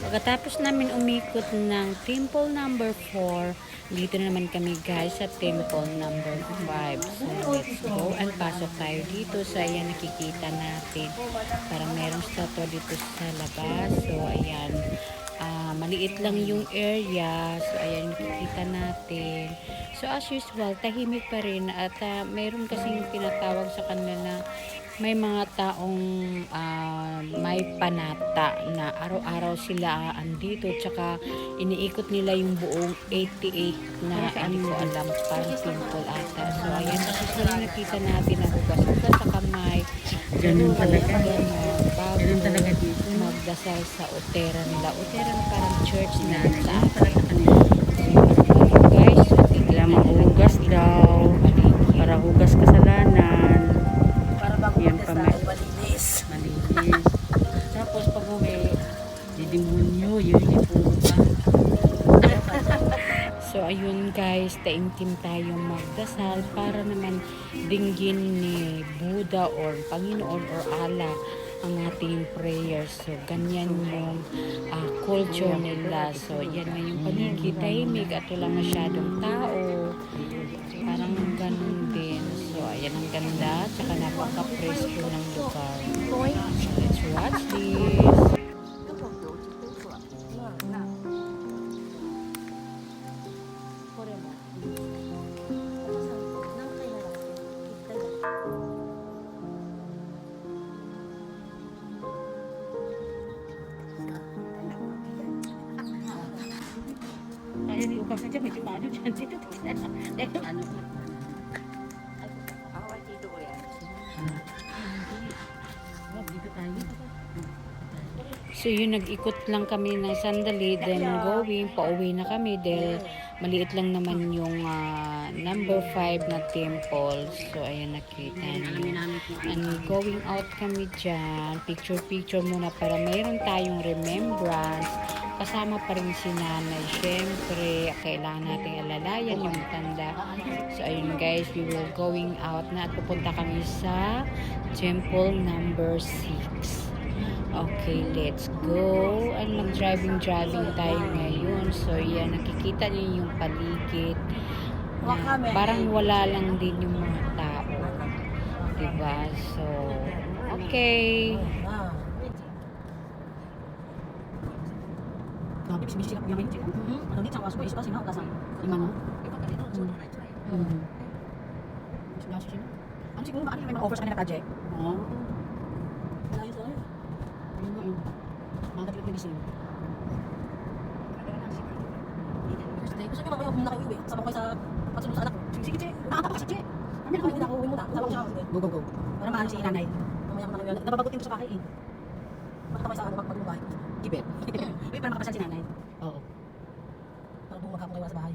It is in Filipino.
Pagkatapos namin umikot ng temple number 4, dito na naman kami guys sa temple number 5. So let's go and pasok tayo dito. So ayan, nakikita natin parang merong statue dito sa labas. So ayan, maliit lang yung area. So ayan, nakikita natin. So as usual, tahimik pa rin at meron kasing tinatawag sa kanila na may mga taong may panata na araw-araw sila andito, tsaka iniikot nila yung buong 88 na hindi ko alam, parang temple ata. So ayan, kasi nakita natin na hugas-hugas sa kamay, Ganun talaga. bago Ganun talaga dito. magdasal sa utera nila. Utera na parang church na sa Ganun talaga atin. kanila. So, guys, so tingnan Kailangan maghugas daw. Para hugas kasalanan. Para bago Yan magdasal, pa, may- malinis. Malinis. Tapos pag uwi, didemonyo, yun yung pupa. So ayun guys, taimtim tayo magdasal para naman dinggin ni Buddha or Panginoon or Allah ang ating prayers. So ganyan yung culture nila. So yan na yung paligid, tahimik at wala masyadong tao. Parang ganun din. So ayan, ang ganda. Tsaka napaka-presko ng lugar. So let's watch this. Ayan yung upas na dyan, medyo maano dyan. Dito, ano? Dito tayo. So yun, nag-ikot lang kami ng sandali, then going, pauwi na kami dahil maliit lang naman yung number 5 na temple. So ayan, nakita niyo. And going out kami dyan, picture muna para mayroon tayong remembrance. Kasama pa rin si nanay. Siyempre, kailangan natin alalayan yung tanda. So ayun guys, we will going out na at pupunta kami sa temple number 6. Okay, let's go. And mag-driving tayo ngayon. So, yan, nakikita niyo yung paligid. Na parang wala lang din yung mga tao. Diba? So, okay. Grabe, bisibisi sila punya sila. Ano dito sa waso is kasi na ugasan. Lima no? Ano siguro ba ano may mga offers kanila project? Oo. Ayos ay. Mga kapit medicine. Gusto ko mamaya muna kayo uwi. Sama ko kayo sa pagsunod sa anak ko. Sige, che. Nakakapa si che. Kami na uwi na ako, uwi muna. Sama ko siya. Go, go, go. Para maano si nanay. Mamaya muna kayo. Nababagutin ko sa bahay eh. Bakit ako sa ano magbahay? Kibet. Uy, para makapasal si nanay. Oo. Para buong maghapon kayo sa bahay.